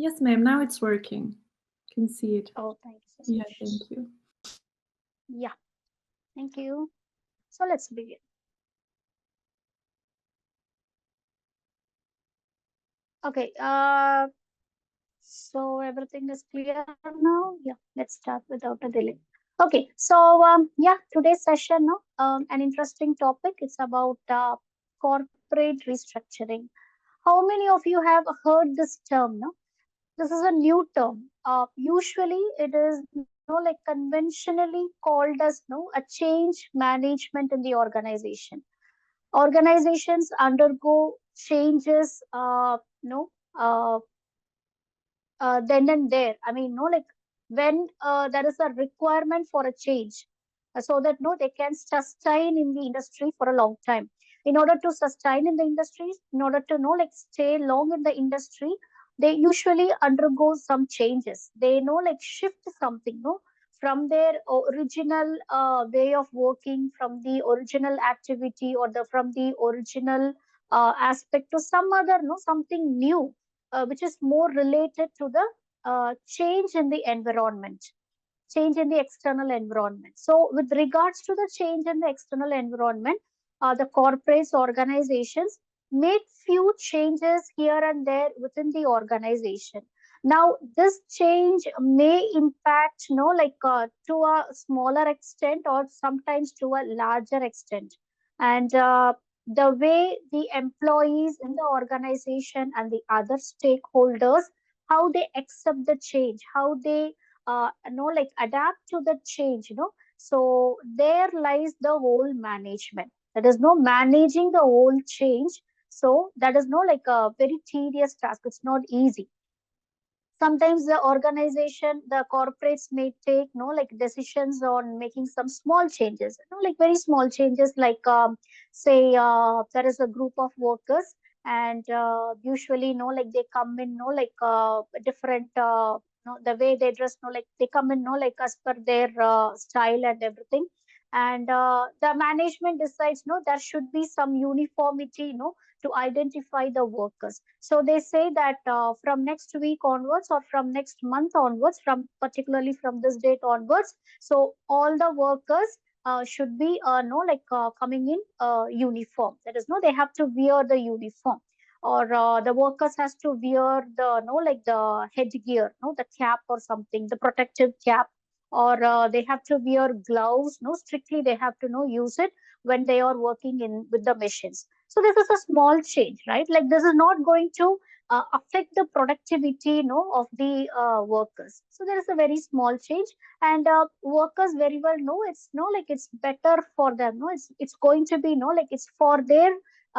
Yes, ma'am. Now it's working. Can see it. Oh, thank you so Yeah, much. thank you. Yeah, thank you. So let's begin. Okay, so everything is clear now. Yeah, let's start without a delay. Okay, so yeah, today's session, no, an interesting topic. It's about corporate restructuring. How many of you have heard this term? No, this is a new term. Usually, it is like conventionally called as a change management in the organization. Organizations undergo changes, uh, then and there. I mean, like when there is a requirement for a change, so that they can sustain in the industry for a long time. In order to sustain in the industries, in order to like stay long in the industry, they usually undergo some changes. They like shift something, from their original way of working, from the original activity, or the from the original aspect to some other, something new, which is more related to the change in the environment, change in the external environment. So, with regards to the change in the external environment, the corporates organizations make few changes here and there within the organization. Now, this change may impact, like to a smaller extent or sometimes to a larger extent. And the way the employees in the organization and the other stakeholders, how they accept the change, how they like adapt to the change, so there lies the whole management. That is no managing the whole change. So that is no like a very tedious task. It's not easy. Sometimes the organization, the corporates may take like decisions on making some small changes, like very small changes, like say there is a group of workers, and usually like they come in like different the way they dress, like they come in like as per their style and everything. And the management decides there should be some uniformity, to identify the workers. So they say that from next week onwards, or from next month onwards, from particularly from this date onwards, so all the workers should be no like coming in uniform. That is, no, they have to wear the uniform, or the workers has to wear the like the headgear, the cap or something, the protective cap, or they have to wear gloves. No, strictly they have to use it when they are working in with the machines. So this is a small change, right? Like this is not going to affect the productivity, of the workers. So there is a very small change, and workers very well know it's like it's better for them. No, it's going to be like it's for their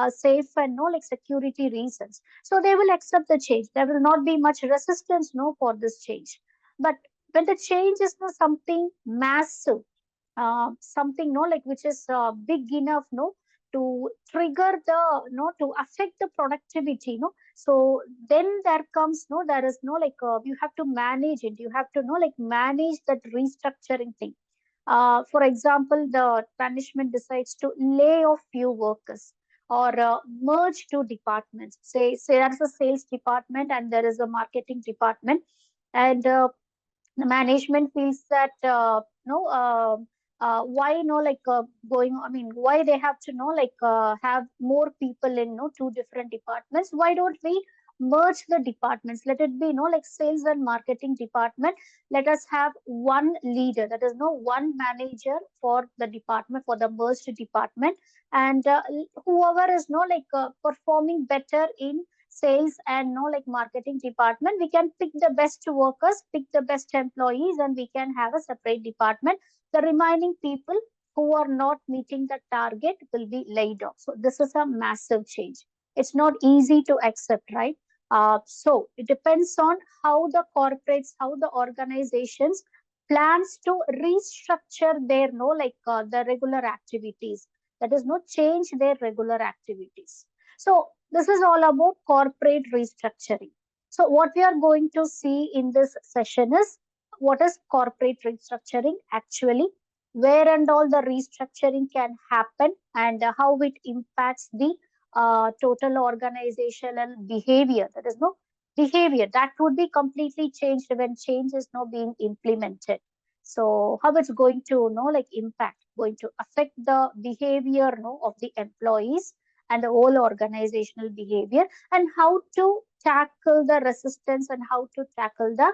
safe and like security reasons. So they will accept the change. There will not be much resistance, for this change. But when the change is something massive, something like which is big enough to trigger the to affect the productivity, so then there comes there is like you have to manage it, you have to like manage that restructuring thing. For example, the management decides to lay off few workers, or merge two departments. Say there is a sales department and there is a marketing department, and the management feels that no why like going, I mean, why they have to like have more people in two different departments. Why don't we merge the departments? Let it be like sales and marketing department. Let us have one leader, that is one manager for the department, for the merged department. And whoever is like performing better in sales and like marketing department, we can pick the best workers, pick the best employees, and we can have a separate department. The remaining people who are not meeting the target will be laid off. So this is a massive change. It's not easy to accept, right? So it depends on how the corporates, how the organizations plans to restructure their like the regular activities. That is, change their regular activities. So this is all about corporate restructuring. So what we are going to see in this session is what is corporate restructuring actually, where and all the restructuring can happen, and how it impacts the total organizational behavior. That is behavior that would be completely changed when change is now being implemented. So how it's going to like impact, going to affect the behavior of the employees and the whole organizational behavior, and how to tackle the resistance and how to tackle the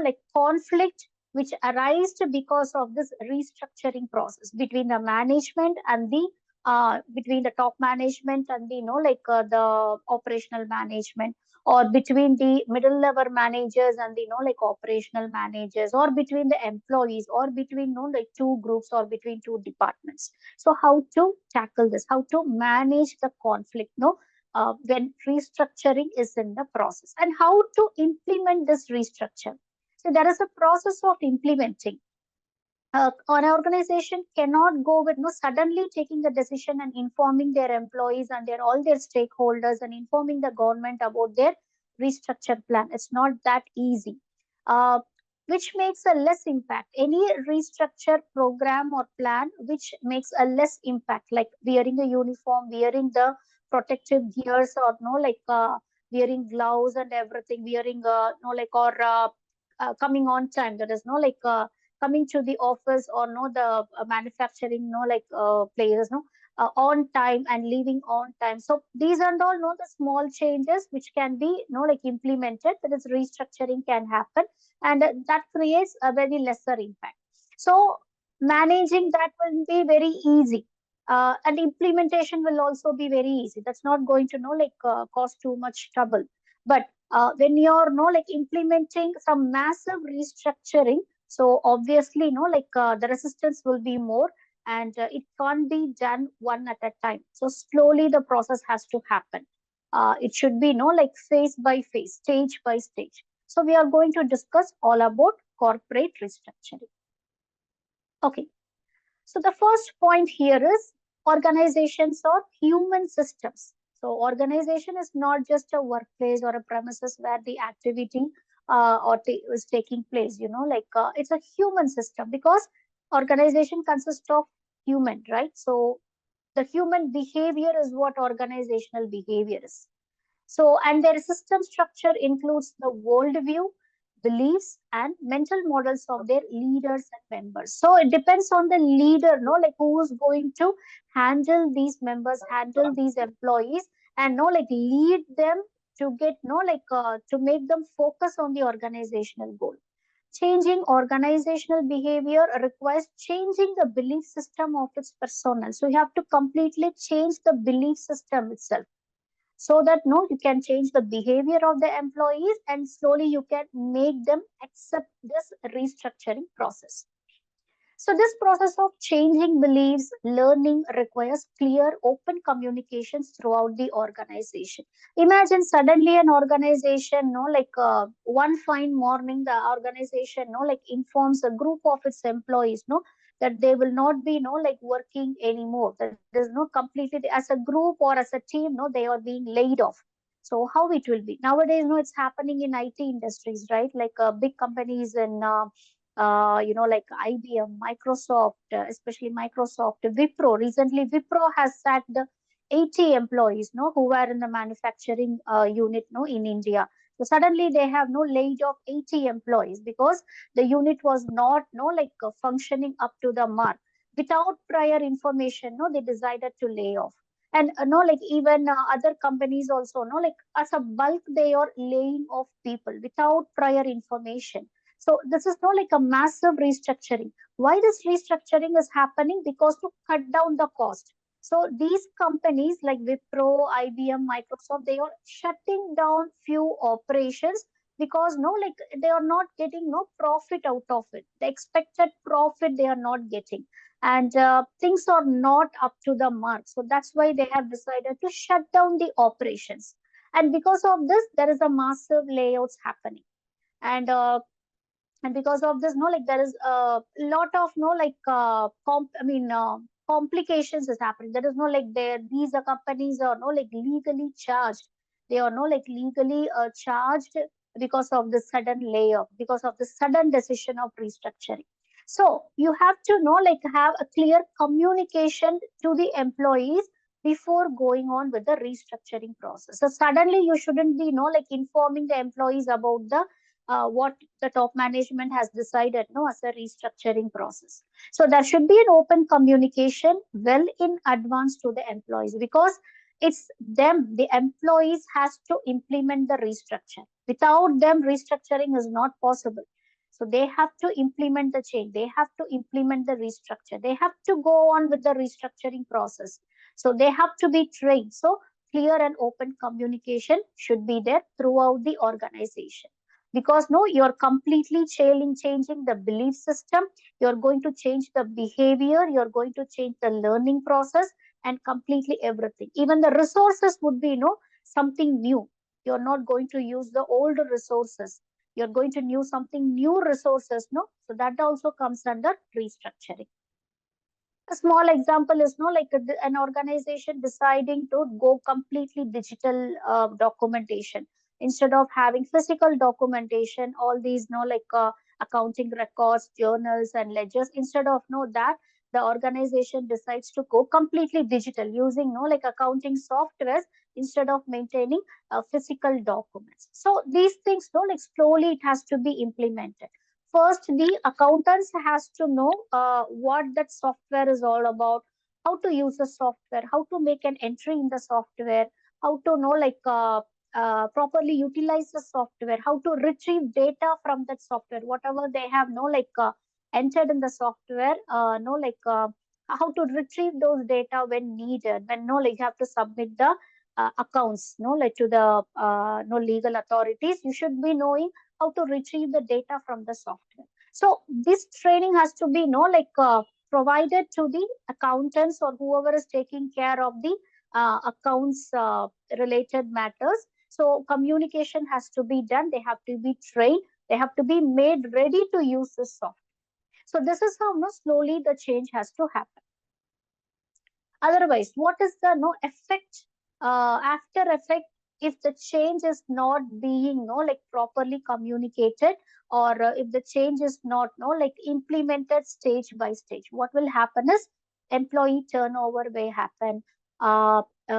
like conflict which arised because of this restructuring process between the management and the between the top management and the like the operational management, or between the middle level managers and the like operational managers, or between the employees, or between like two groups, or between two departments. So how to tackle this, how to manage the conflict when restructuring is in the process, and how to implement this restructure. So there is a process of implementing. An organization cannot go with suddenly taking a decision and informing their employees and their all their stakeholders and informing the government about their restructure plan. It's not that easy, uh, which makes a less impact. Any restructure program or plan which makes a less impact, like wearing a uniform, wearing the protective gears, or like wearing gloves and everything, wearing no like or coming on time. There is no like coming to the office, or the manufacturing like players on time and leaving on time. So these are all the small changes which can be like implemented, that is restructuring can happen, and that creates a very lesser impact. So managing that will be very easy, and implementation will also be very easy. That's not going to like cause too much trouble. But when you're like implementing some massive restructuring, so obviously, like the resistance will be more, and it can't be done one at a time. So slowly the process has to happen. It should be like phase by phase, stage by stage. So we are going to discuss all about corporate restructuring. Okay. So the first point here is organizations or human systems. So organization is not just a workplace or a premises where the activity is taking place. Like it's a human system, because organization consists of human, right? So the human behavior is what organizational behavior is. So, and their system structure includes the worldview, beliefs, and mental models of their leaders and members. So it depends on the leader, like who is going to handle these members, handle these employees, and like lead them to get like to make them focus on the organizational goal. Changing organizational behavior requires changing the belief system of its personnel. So you have to completely change the belief system itself, so that you can change the behavior of the employees, and slowly you can make them accept this restructuring process. So this process of changing beliefs, learning requires clear, open communications throughout the organization. Imagine suddenly an organization, like one fine morning, the organization, like informs a group of its employees, that they will not be, like working anymore. That is no completely as a group or as a team, they are being laid off. So how it will be nowadays? It's happening in IT industries, right? Like big companies in like IBM, Microsoft, especially Microsoft, Wipro. Recently, Wipro has sacked 80 employees, who were in the manufacturing unit, in India. So suddenly they have laid off 80 employees because the unit was not, like functioning up to the mark. Without prior information, they decided to lay off. And like even other companies also, like as a bulk, they are laying off people without prior information. So this is not like a massive restructuring. Why this restructuring is happening? Because to cut down the cost. So these companies like Wipro, IBM, Microsoft, they are shutting down few operations because like they are not getting no profit out of it. The expected profit they are not getting, and things are not up to the mark. So that's why they have decided to shut down the operations. And because of this, there is a massive layouts happening. And because of this, like there is a lot of complications is happening. There is like there these are companies are like legally charged. They are like legally charged because of the sudden layoff, because of the sudden decision of restructuring. So you have to like have a clear communication to the employees before going on with the restructuring process. So suddenly you shouldn't be, like informing the employees about the what the top management has decided, as a restructuring process. So there should be an open communication well in advance to the employees, because it's them, the employees has to implement the restructure. Without them, restructuring is not possible. So they have to implement the change. They have to implement the restructure. They have to go on with the restructuring process. So they have to be trained. So clear and open communication should be there throughout the organization. Because no, you're completely changing the belief system. You're going to change the behavior. You're going to change the learning process and completely everything. Even the resources would be, something new. You're not going to use the old resources. You're going to use something new resources, no? So that also comes under restructuring. A small example is no like an organization deciding to go completely digital documentation instead of having physical documentation, all these no like accounting records, journals and ledgers. Instead of no that, the organization decides to go completely digital using no like accounting softwares instead of maintaining physical documents. So these things no like slowly it has to be implemented. First, the accountants has to know what that software is all about, how to use the software, how to make an entry in the software, how to know like properly utilize the software, how to retrieve data from that software, whatever they have no like entered in the software, no like how to retrieve those data when needed, when no like you have to submit the accounts no like to the no legal authorities. You should be knowing how to retrieve the data from the software. So this training has to be provided to the accountants or whoever is taking care of the accounts related matters. So communication has to be done. They have to be trained. They have to be made ready to use this software. So this is how no slowly the change has to happen. Otherwise, what is the no effect, after effect, if the change is not being no like properly communicated, or if the change is not no like implemented stage by stage? What will happen is employee turnover may happen,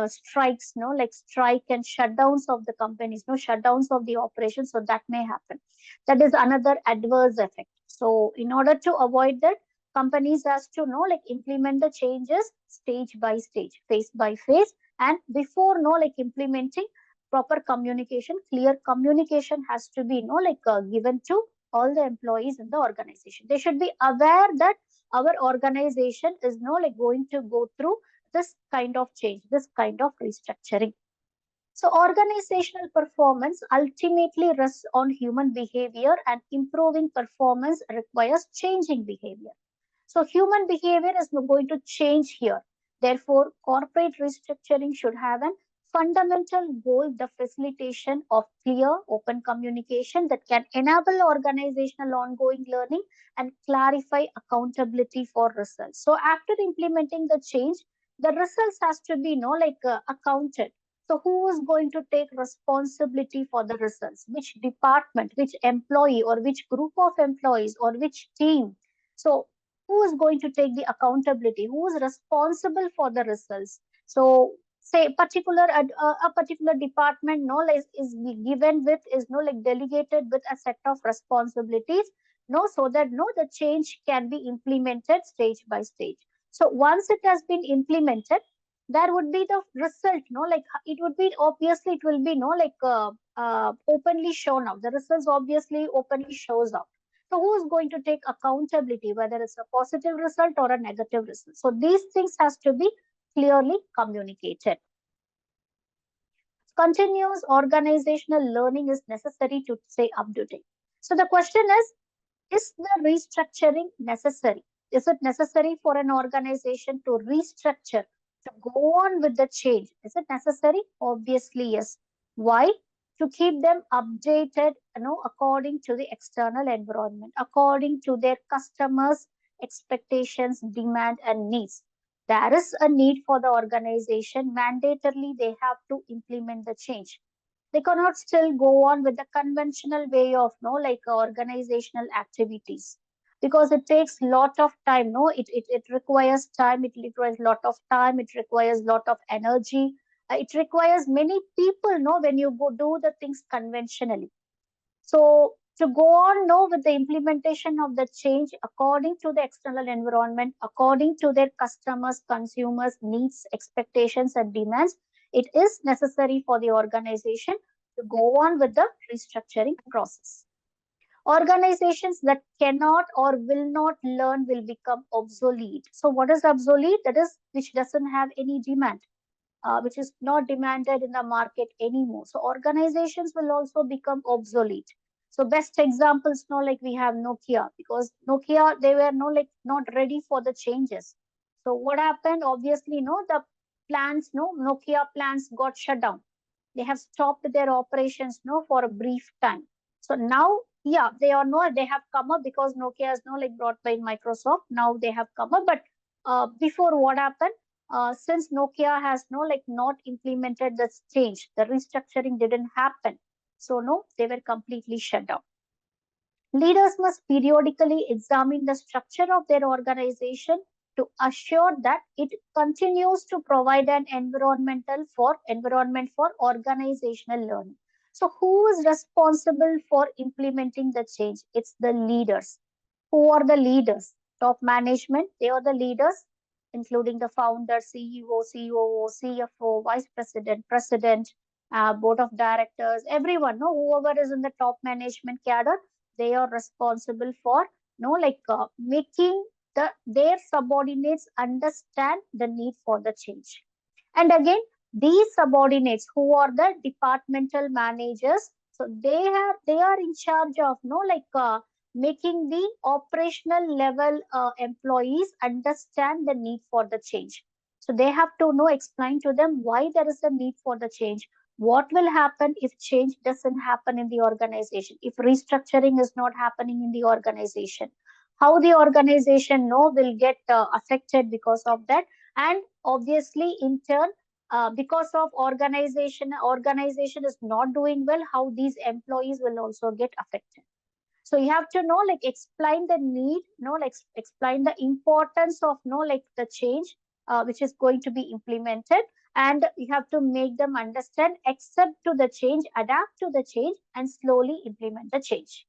strikes, no like strike and shutdowns of the companies, no shutdowns of the operations. So that may happen. That is another adverse effect. So in order to avoid that, companies has to know like implement the changes stage by stage, phase by phase, and before no like implementing, proper communication, clear communication has to be given to all the employees in the organization. They should be aware that our organization is going to go through this kind of change, this kind of restructuring. So, organizational performance ultimately rests on human behavior, and improving performance requires changing behavior. So human behavior is going to change here. Therefore, corporate restructuring should have a fundamental goal, the facilitation of clear, open communication that can enable organizational ongoing learning and clarify accountability for results. So after implementing the change, the results has to be accounted. So who is going to take responsibility for the results? Which department, which employee, or which group of employees, or which team? So who is going to take the accountability, who is responsible for the results? So say a particular department is given with is delegated with a set of responsibilities, so that the change can be implemented stage by stage. So once it has been implemented, there would be the result, it would be obviously, it will be openly shown out. The results obviously openly shows out. So who is going to take accountability, whether it's a positive result or a negative result? So these things has to be clearly communicated. Continuous organizational learning is necessary to stay up to date. So the question is the restructuring necessary? Is it necessary for an organization to restructure, to go on with the change? Is it necessary? Obviously, yes. Why? To keep them updated, according to the external environment, according to their customers' expectations, demand, and needs. There is a need for the organization. Mandatorily, they have to implement the change. They cannot still go on with the conventional way of organizational activities. because it takes lot of time. No, it requires time. It requires lot of time. It requires lot of energy. It requires many people. No, when you go do the things conventionally. So to go on no with the implementation of the change according to the external environment, according to their customers, consumers, needs, expectations, and demands, it is necessary for the organization to go on with the restructuring process. Organizations that cannot or will not learn will become obsolete. So what is obsolete? That is which doesn't have any demand, which is not demanded in the market anymore. So organizations will also become obsolete. So best examples, no, like we have Nokia, because Nokia, they were no, like not ready for the changes. So what happened? Obviously, no, the plants, no, Nokia plants got shut down. They have stopped their operations, no, for a brief time. So now, yeah, they are no, they have come up because Nokia is no, like brought by Microsoft. Now they have come up, but before what happened? Since Nokia has no like not implemented the change, the restructuring didn't happen. So no, they were completely shut down. Leaders must periodically examine the structure of their organization to assure that it continues to provide an environment for organizational learning. So who is responsible for implementing the change? It's the leaders. Who are the leaders? Top management, they are the leaders, including the founder, CEO, COO, CFO, vice president, president, board of directors, everyone, no, whoever is in the top management cadre, they are responsible for, no, like making their subordinates understand the need for the change. And again, these subordinates who are the departmental managers, so they are in charge of no like making the operational level employees understand the need for the change. So they have to know explain to them why there is a need for the change. What will happen if change doesn't happen in the organization? If restructuring is not happening in the organization, how the organization no will get affected because of that, and obviously in turn because of organization is not doing well, how these employees will also get affected. So you have to know like explain the need, no like explain the importance of no like the change which is going to be implemented, and you have to make them understand, accept to the change, adapt to the change, and slowly implement the change.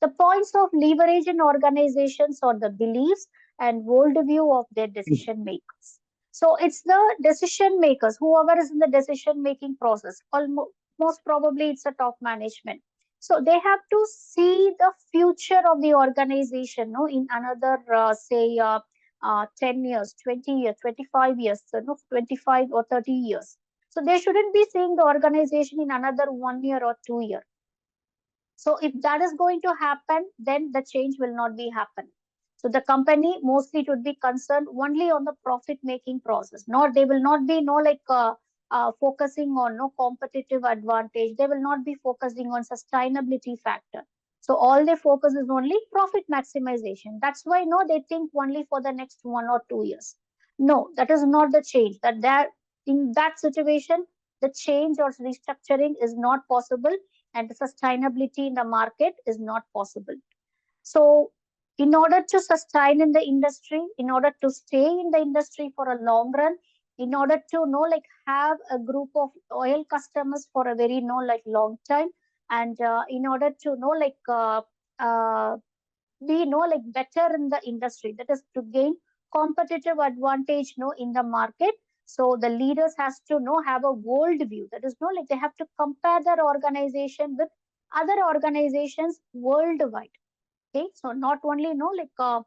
The points of leverage in organizations or the beliefs and worldview of their decision makers. So it's the decision makers, whoever is in the decision making process, almost most probably it's a top management. So they have to see the future of the organization, no, in another say 10 years, 20 years, 25 years, so, no, 25 or 30 years. So they shouldn't be seeing the organization in another 1 year or 2 years. So if that is going to happen, then the change will not be happen. So the company mostly would be concerned only on the profit making process. Not they will not be no like focusing on no competitive advantage. They will not be focusing on sustainability factor. So all they focus is only profit maximization. That's why no they think only for the next 1 or 2 years. No, that is not the change. That in that situation, the change or restructuring is not possible, and the sustainability in the market is not possible. So, in order to sustain in the industry, in order to stay in the industry for a long run, in order to know like have a group of loyal customers for a very no like long time, and in order to know like uh, be know like better in the industry, that is to gain competitive advantage no in the market. So the leaders has to know have a world view, that is no like they have to compare their organization with other organizations worldwide. Okay, so not only no like a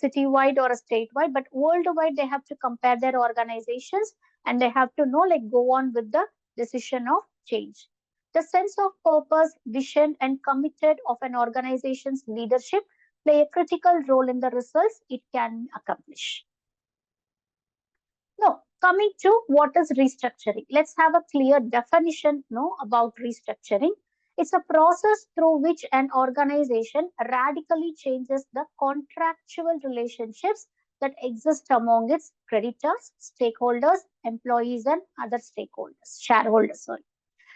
citywide or a statewide, but worldwide they have to compare their organizations, and they have to know like go on with the decision of change. The sense of purpose, vision, and committed of an organization's leadership play a critical role in the results it can accomplish. Now, coming to what is restructuring, let's have a clear definition no, about restructuring. It's a process through which an organization radically changes the contractual relationships that exist among its creditors, stakeholders, employees, and other stakeholders, shareholders. Sorry.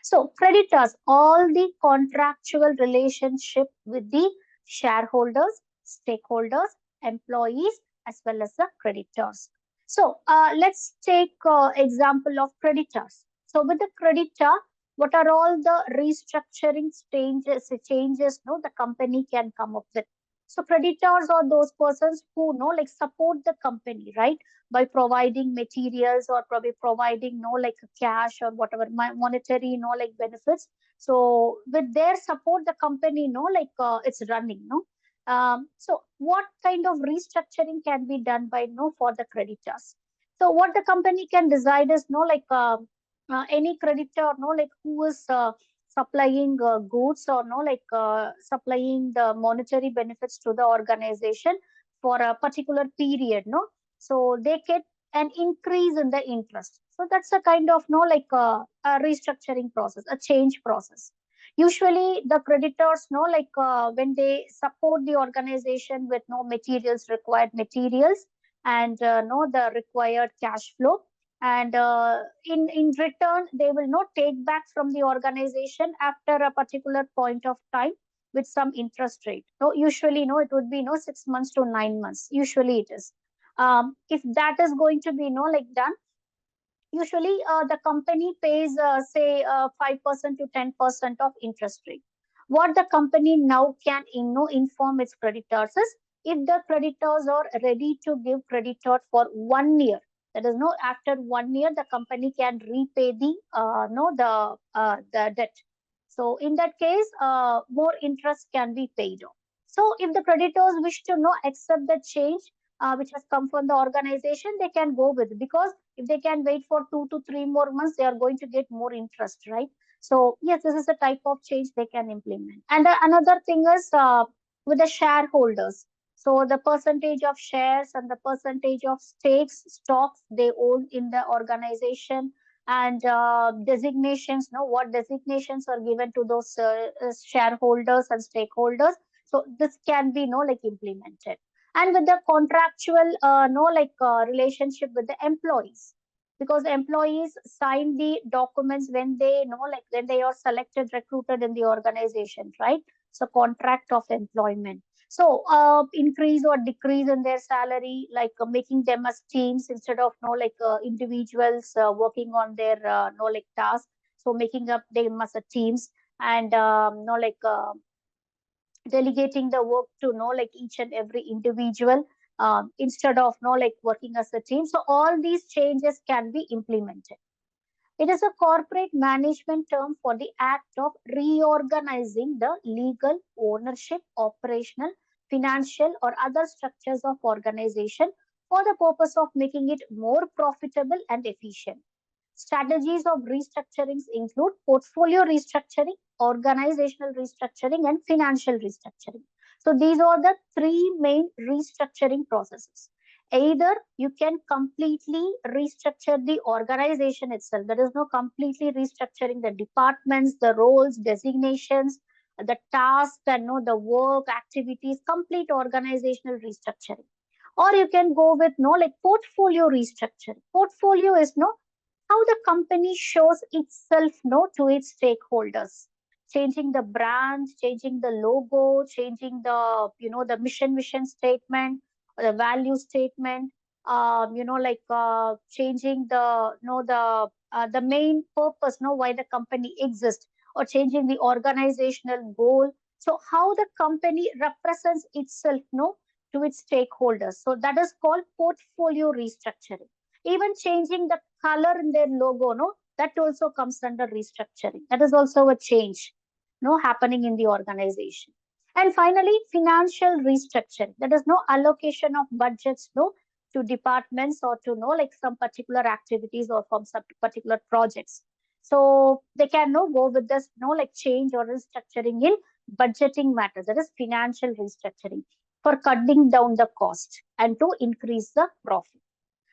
So, creditors, all the contractual relationship with the shareholders, stakeholders, employees, as well as the creditors. So let's take example of creditors. So with the creditor, what are all the restructuring changes no, the company can come up with? So creditors are those persons who like support the company, right? By providing materials or probably providing like cash or whatever monetary like benefits. So with their support, the company like it's running, no. So what kind of restructuring can be done by for the creditors? So what the company can decide is like any creditor like who is supplying goods or like supplying the monetary benefits to the organization for a particular period, no. So they get an increase in the interest. So that's a kind of like a restructuring process, a change process. Usually the creditors like when they support the organization with no materials, required materials, and no the required cash flow, and in return they will not take back from the organization after a particular point of time with some interest rate. No, usually it would be 6 months to 9 months. Usually it is. If that is going to be like done, usually the company pays say 5% to 10% of interest rate. What the company now can inform its creditors is, if the creditors are ready to give credit for 1 year, that is no, after 1 year the company can repay the no the debt. So in that case more interest can be paid off. So if the creditors wish to accept the change which has come from the organization, they can go with it, because if they can wait for 2 to 3 more months, they are going to get more interest, right? So yes, this is the type of change they can implement. And another thing is with the shareholders. So the percentage of shares and the percentage of stocks they own in the organization, and designations, what designations are given to those shareholders and stakeholders. So this can be like implemented. And with the contractual no like relationship with the employees, because employees sign the documents when they like when they are selected, recruited in the organization, right? So contract of employment. So increase or decrease in their salary, like making them as teams instead of like individuals working on their like tasks. So making up them as a teams, and like delegating the work to like each and every individual, instead of like working as a team. So all these changes can be implemented. It is a corporate management term for the act of reorganizing the legal, ownership, operational, financial, or other structures of organization for the purpose of making it more profitable and efficient. Strategies of restructurings include portfolio restructuring, organizational restructuring, and financial restructuring. So these are the three main restructuring processes. Either you can completely restructure the organization itself. There is no completely restructuring the departments, the roles, designations, the tasks, and the work, activities, complete organizational restructuring. Or you can go with like portfolio restructuring. Portfolio is how the company shows itself to its stakeholders, changing the brand, changing the logo, changing the the mission statement, or the value statement, like changing the the main purpose, why the company exists, or changing the organizational goal. So how the company represents itself to its stakeholders, so that is called portfolio restructuring. Even changing the color in their logo, that also comes under restructuring. That is also a change, happening in the organization. And finally, financial restructuring. That is no allocation of budgets, to departments or to like some particular activities or from some particular projects. So they can go with this like change or restructuring in budgeting matters. That is financial restructuring for cutting down the cost and to increase the profit.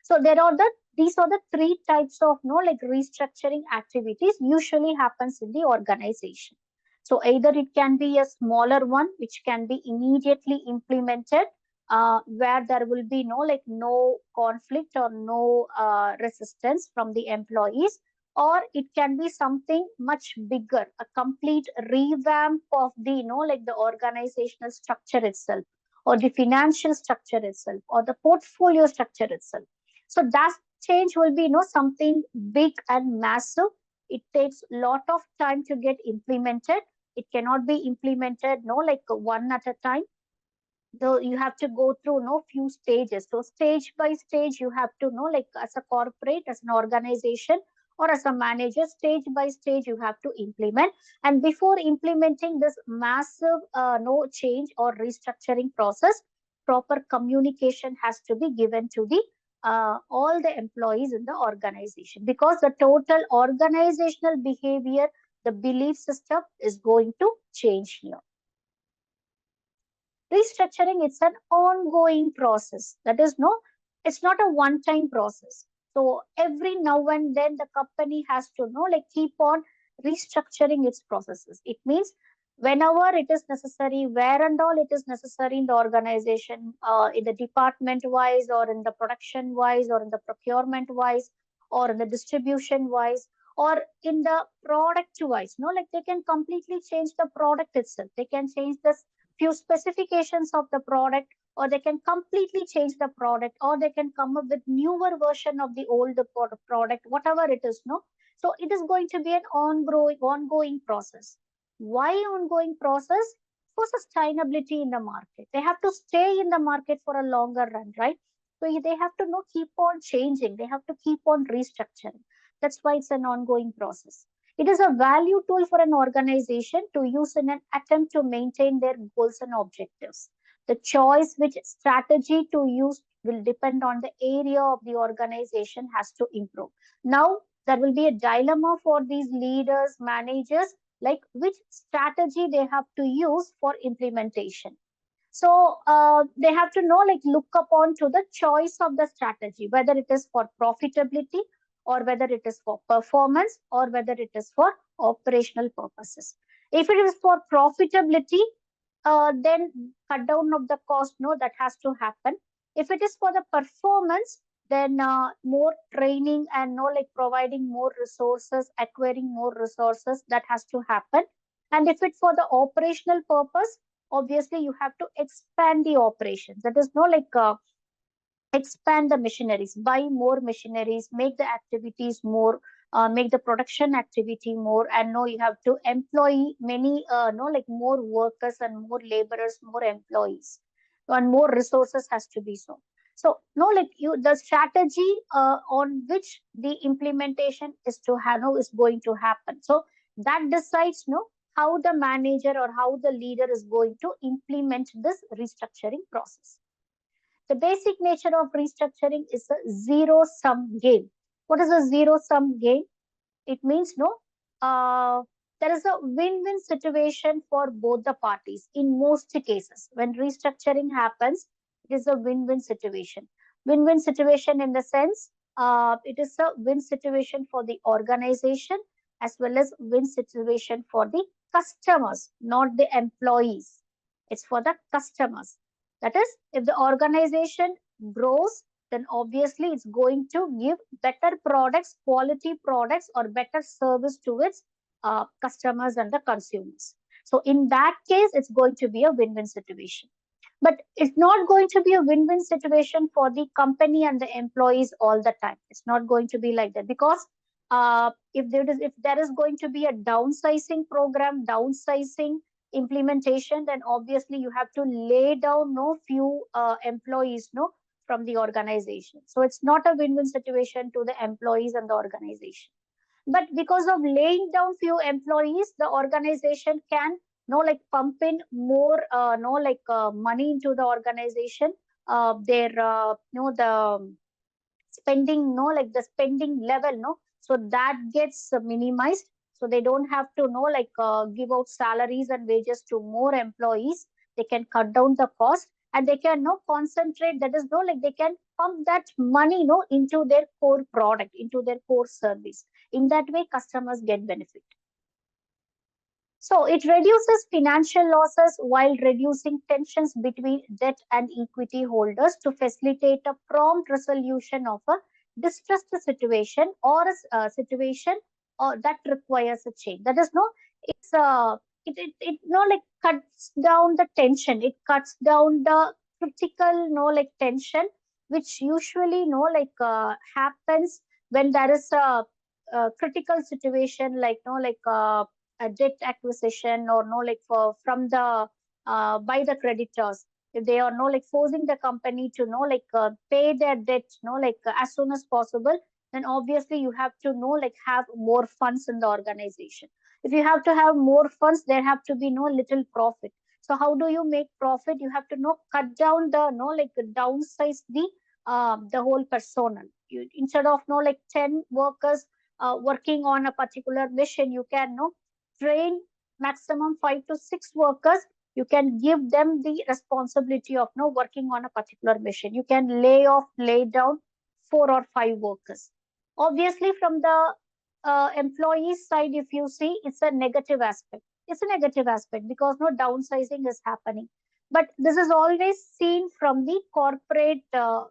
So there are these are the three types of like restructuring activities usually happens in the organization. So either it can be a smaller one which can be immediately implemented, where there will be no conflict or no resistance from the employees, or it can be something much bigger, a complete revamp of the like the organizational structure itself, or the financial structure itself, or the portfolio structure itself. So that change will be, something big and massive. It takes a lot of time to get implemented. It cannot be implemented, like one at a time. So you have to go through few stages. So stage by stage you have to know, like as a corporate, as an organization, or as a manager, stage by stage you have to implement. And before implementing this massive no change or restructuring process, proper communication has to be given to the all the employees in the organization, because the total organizational behavior, the belief system is going to change here. Restructuring, it's an ongoing process. That is, it's not a one time process. So every now and then the company has to like keep on restructuring its processes. It means whenever it is necessary, where and all it is necessary in the organization, in the department wise, or in the production wise, or in the procurement wise, or in the distribution wise, or in the product wise, like they can completely change the product itself. They can change the few specifications of the product, or they can completely change the product, or they can come up with newer version of the old product, whatever it is. So it is going to be an ongoing process. Why ongoing process? For sustainability in the market, they have to stay in the market for a longer run, right? So they have to keep on changing, they have to keep on restructuring. That's why it's an ongoing process. It is a value tool for an organization to use in an attempt to maintain their goals and objectives. The choice which strategy to use will depend on the area of the organization has to improve. Now, there will be a dilemma for these leaders, managers, like which strategy they have to use for implementation. So they have to like look upon to the choice of the strategy, whether it is for profitability, or whether it is for performance, or whether it is for operational purposes. If it is for profitability, then cut down of the cost, that has to happen. If it is for the performance, then more training and like providing more resources, acquiring more resources, that has to happen. And if it's for the operational purpose, obviously you have to expand the operations. That is like expand the machineries, buy more machineries, make the activities more, make the production activity more, and you have to employ many, like more workers and more laborers, more employees, and more resources has to be so. So, like the strategy on which the implementation is to have, is going to happen. So that decides, how the manager or how the leader is going to implement this restructuring process. The basic nature of restructuring is a zero sum game. What is a zero sum game? It means uh, there is a win-win situation for both the parties in most cases. When restructuring happens, it is a win-win situation. Win-win situation in the sense, it is a win situation for the organization, as well as win situation for the customers, not the employees. It's for the customers. That is, if the organization grows, then obviously it's going to give better products, quality products, or better service to its customers and the consumers. So in that case, it's going to be a win-win situation. But it's not going to be a win-win situation for the company and the employees all the time. It's not going to be like that, because if there is going to be a downsizing program, downsizing implementation, then obviously you have to lay down few employees from the organization. So it's not a win-win situation to the employees and the organization. But because of laying down few employees, the organization can like pump in more like money into the organization. Their the spending, like the spending level, so that gets minimized. So they don't have to like give out salaries and wages to more employees. They can cut down the cost, and they can concentrate. That is like they can pump that money into their core product, into their core service. In that way, customers get benefit. So it reduces financial losses while reducing tensions between debt and equity holders to facilitate a prompt resolution of a distressed situation, or a situation that requires a change. That is it's it like cuts down the tension. It cuts down the critical, like tension, which usually, happens when there is a critical situation, like, a debt acquisition, or like from the by the creditors. If they are forcing the company to pay their debt as soon as possible, then obviously you have to have more funds in the organization. If you have to have more funds, there have to be no little profit. So how do you make profit? You have to cut down the downsize the whole personnel. Instead of 10 workers working on a particular mission, you can train maximum 5 to 6 workers. You can give them the responsibility of working on a particular mission. You can lay down 4 or 5 workers. Obviously, from the employee side, if you see, it's a negative aspect. It's a negative aspect because no downsizing is happening. But this is always seen from the corporate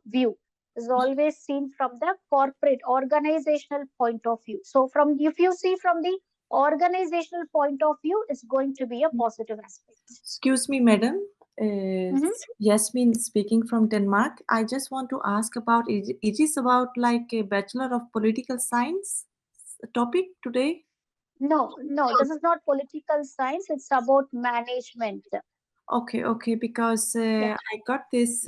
view. This is always seen from the corporate organizational point of view. So, from if you see from the organizational point of view, it's going to be a positive aspect. Excuse me, madam. Mhm. Yasmin speaking from Denmark. I just want to ask about it. It is about like a Bachelor of Political Science topic today. No, no, this is not political science. It's about management. Okay, okay, because Yeah. I got this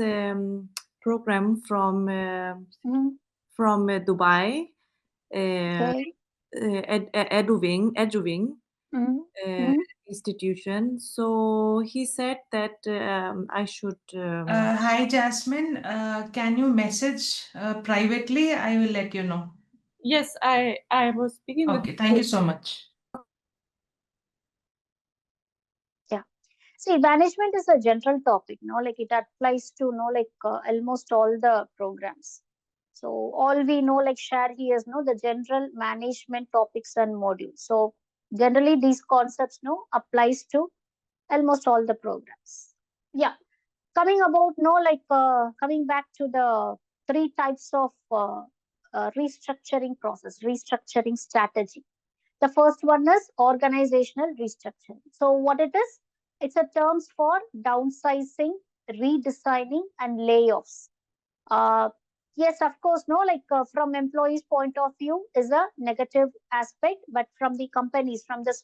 program Mhm. from Dubai, uh, Okay. Eduwing Mhm. uh, Mhm. institution. So he said that I should. Hi, Jasmine. Can you message privately? I will let you know. Yes, I was speaking with. Okay, thank you so much. Yeah. See, management is a general topic, it applies to, almost all the programs. So all we share here is, the general management topics and modules. So generally these concepts, applies to almost all the programs. Yeah. Coming back to the 3 types of restructuring process, restructuring strategy. The first one is organizational restructuring. So what it is? It's a terms for downsizing, redesigning, and layoffs. Uh, yes, of course, from employees' point of view is a negative aspect, but from the companies, from the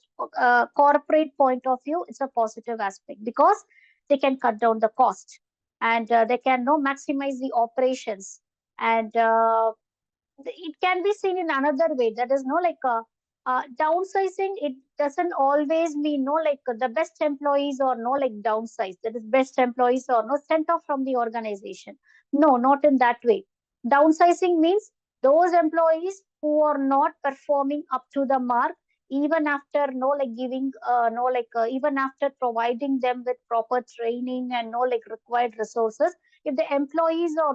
corporate point of view, it's a positive aspect because they can cut down the cost and they can maximize the operations, and it can be seen in another way. That is downsizing. It doesn't always mean the best employees or downsized. That is best employees or sent off from the organization. No, not in that way. Downsizing means those employees who are not performing up to the mark, even after giving even after providing them with proper training and required resources. If the employees are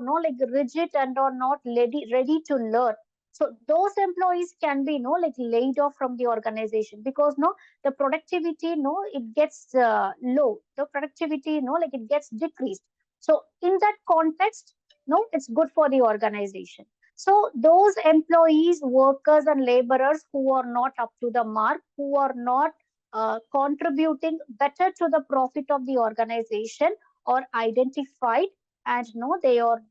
rigid and are not ready to learn, so those employees can be laid off from the organization, because the productivity it gets low. The productivity it gets decreased. So in that context, it's good for the organization. So those employees, workers, and laborers who are not up to the mark, who are not contributing better to the profit of the organization, are identified, and they are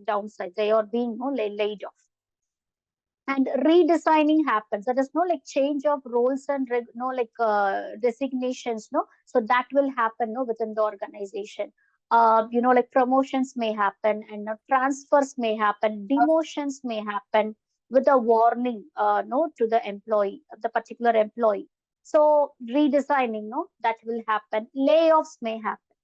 downside. They are being laid off. And redesigning happens. That is change of roles and designations. So that will happen within the organization. Promotions may happen, and transfers may happen, demotions may happen with a warning no to the employee, the particular employee. So redesigning, that will happen. Layoffs may happen.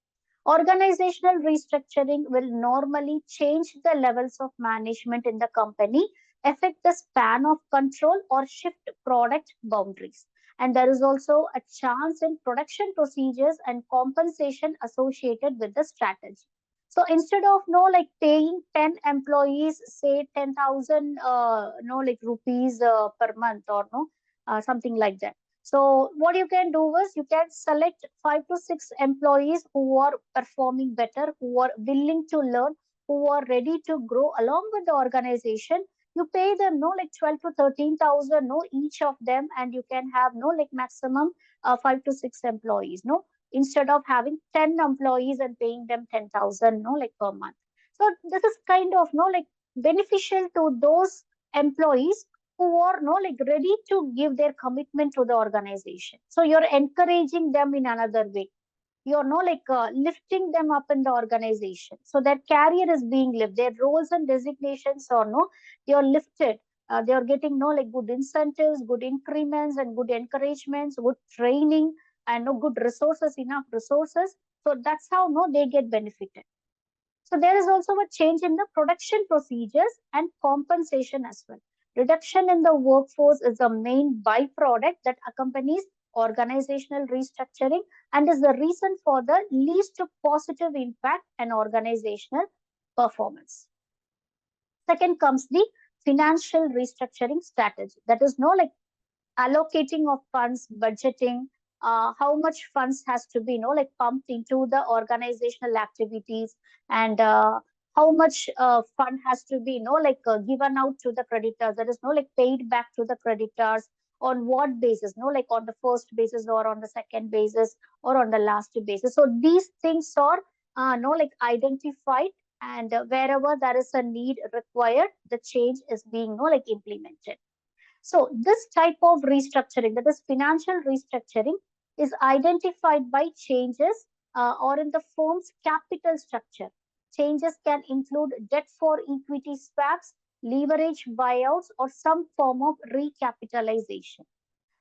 Organizational restructuring will normally change the levels of management in the company, affect the span of control, or shift product boundaries. And there is also a chance in production procedures and compensation associated with the strategy. So instead of paying 10 employees, say 10,000 rupees per month, or something like that. So what you can do is you can select 5 to 6 employees who are performing better, who are willing to learn, who are ready to grow along with the organization. You pay them 12 to 13,000 each of them, and you can have maximum 5 to 6 employees. instead of having 10 employees and paying them 10,000, no, like per month. So this is kind of, no, like beneficial to those employees who are, no, like ready to give their commitment to the organization. So you're encouraging them in another way. You're, no, like lifting them up in the organization. So their career is being lived. Their roles and designations are, no, you're lifted. They are getting, no, like good incentives, good increments, and good encouragements, good training, and no good resources, enough resources. So that's how, no, they get benefited. So there is also a change in the production procedures and compensation as well. Reduction in the workforce is a main byproduct that accompanies organizational restructuring and is the reason for the least positive impact and organizational performance. Second comes the financial restructuring strategy. That is, no, like allocating of funds, budgeting, how much funds has to be, like pumped into the organizational activities, and how much fund has to be, like given out to the creditors. That is, like paid back to the creditors on what basis, like on the first basis or on the second basis or on the last basis. So these things are, like identified, and wherever there is a need required, the change is being, like implemented. So this type of restructuring, that is financial restructuring, is identified by changes or in the firm's capital structure. Changes can include debt for equity swaps, leverage buyouts, or some form of recapitalization.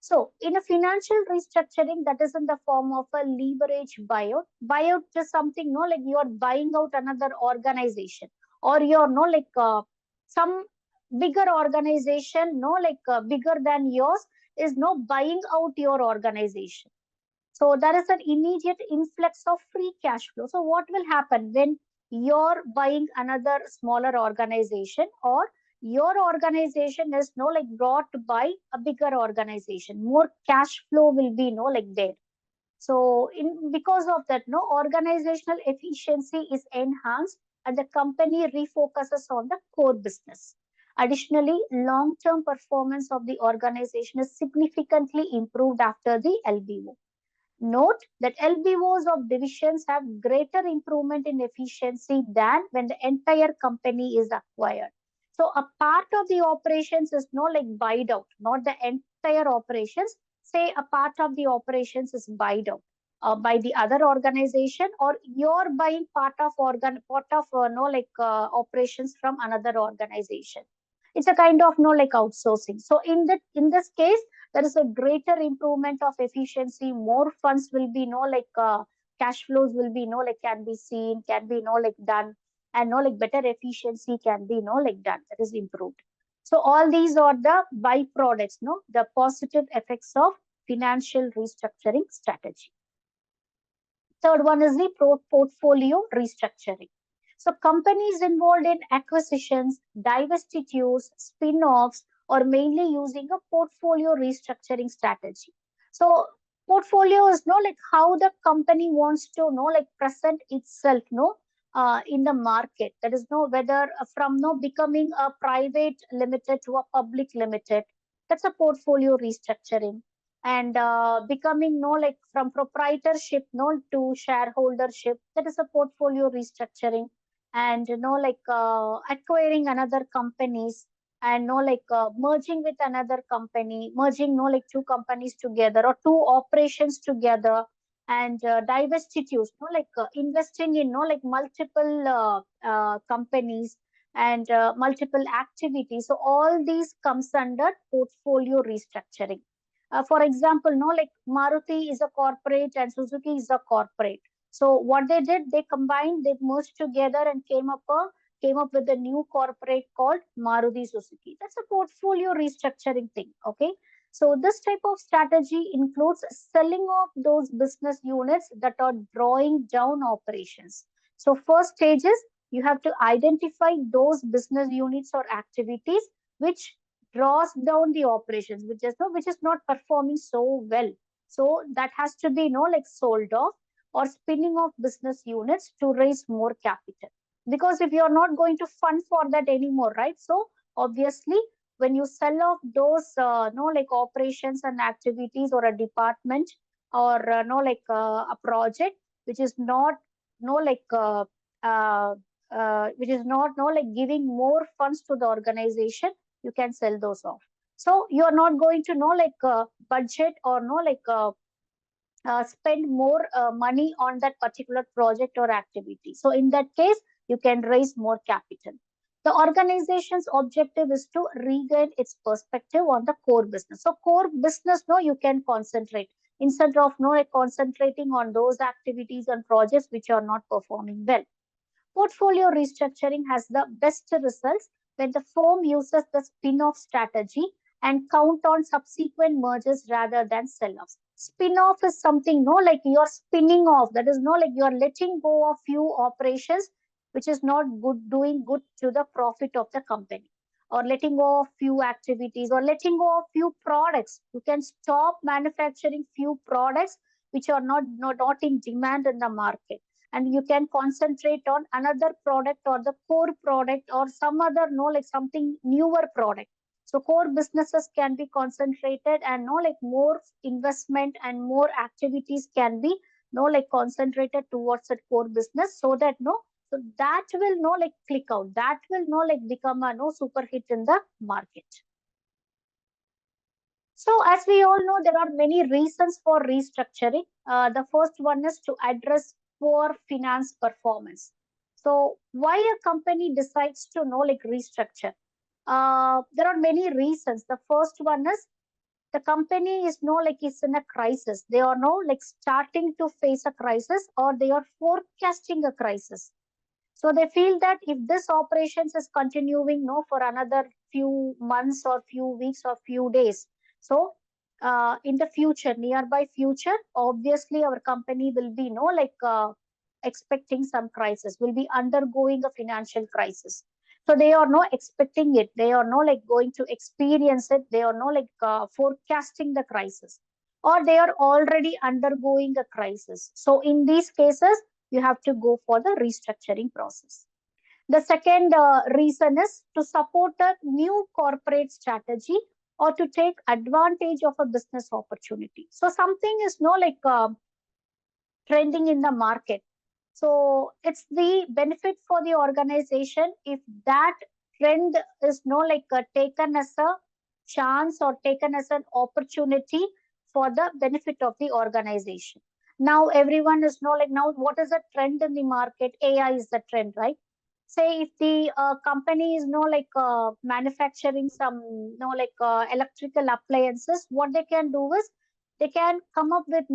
So, in a financial restructuring, that is in the form of a leverage buyout. Buyout is something, no, like you are buying out another organization, or you're, no, like some bigger organization, no, like bigger than yours, is no buying out your organization. So there is an immediate influx of free cash flow. So what will happen when you're buying another smaller organization, or your organization is, no, like brought by a bigger organization? More cash flow will be, no, like there. So in because of that, no, organizational efficiency is enhanced and the company refocuses on the core business. Additionally, long-term performance of the organization is significantly improved after the LBO. Note that LBOs of divisions have greater improvement in efficiency than when the entire company is acquired. So a part of the operations is, no, like buyed out, not the entire operations. Say a part of the operations is buyed out by the other organization, or you're buying part of, no, like operations from another organization. It's a kind of, no, like outsourcing. So in this case, there is a greater improvement of efficiency. More funds will be, like cash flows will be, like can be seen, can be, like done, and, like better efficiency can be, like done. That is improved. So all these are the byproducts, the positive effects of financial restructuring strategy. Third one is the portfolio restructuring. So companies involved in acquisitions, divestitures, spin-offs, or mainly using a portfolio restructuring strategy. So portfolio is, like how the company wants to, like present itself, in the market. That is, whether from, becoming a private limited to a public limited. That's a portfolio restructuring. And becoming, like from proprietorship, to shareholdership. That is a portfolio restructuring. And, like acquiring another companies, and, like merging with another company, merging, like two companies together or two operations together. And divestitures, like investing in, like multiple companies and multiple activities. So all these comes under portfolio restructuring. For example, like Maruti is a corporate and Suzuki is a corporate. So what they did, they combined, they merged together and came up with a new corporate called Maruti Suzuki. That's a portfolio restructuring thing. Okay. So this type of strategy includes selling off those business units that are drawing down operations. So first stage is you have to identify those business units or activities which draws down the operations, which is not performing so well. So that has to be, like sold off, or spinning off business units to raise more capital. Because if you're not going to fund for that anymore, right? So obviously, when you sell off those, like operations and activities or a department, or a project which is not no like uh, which is not no like giving more funds to the organization, you can sell those off. So you are not going to budget or spend more money on that particular project or activity. So in that case, you can raise more capital. The organization's objective is to regain its perspective on the core business. So core business, no, you can concentrate instead of concentrating on those activities and projects which are not performing well. Portfolio restructuring has the best results when the firm uses the spin-off strategy and count on subsequent mergers rather than sell-offs. Spin-off is something, no, like you're spinning off. That is no, like you're letting go of few operations which is not good, doing good to the profit of the company, or letting go of few activities, or letting go of few products. You can stop manufacturing few products which are not in demand in the market, and you can concentrate on another product or the core product or some other something newer product. So core businesses can be concentrated, and more investment and more activities can be concentrated towards that core business, so that so that will click out, that will become a super hit in the market. So, as we all know, there are many reasons for restructuring. The first one is to address poor finance performance. So, why a company decides to restructure? There are many reasons. The first one is the company is is in a crisis. They are starting to face a crisis, or they are forecasting a crisis. So they feel that if this operations is continuing for another few months or few weeks or few days, so in the future, nearby future, obviously our company will be expecting some crisis, will be undergoing a financial crisis. So they are not expecting it. They are not going to experience it. They are not forecasting the crisis, or they are already undergoing a crisis. So in these cases, you have to go for the restructuring process. The second reason is to support a new corporate strategy, or to take advantage of a business opportunity. So something is trending in the market. So it's the benefit for the organization if that trend is taken as a chance, or taken as an opportunity for the benefit of the organization. Now everyone is now what is the trend in the market? AI is the trend, right? Say if the company is manufacturing some electrical appliances, what they can do is they can come up with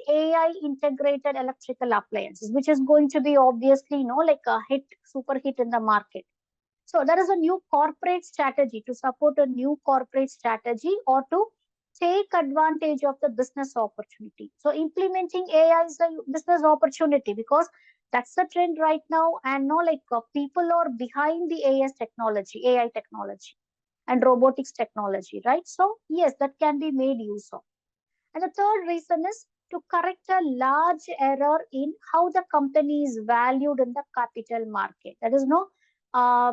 AI integrated electrical appliances, which is going to be obviously a hit, super hit in the market. So there is a new corporate strategy to support a new corporate strategy, or to take advantage of the business opportunity. So implementing AI is a business opportunity, because that's the trend right now, and people are behind the AI technology and robotics technology, right? So yes, that can be made use of. And the third reason is to correct a large error in how the company is valued in the capital market. That is uh,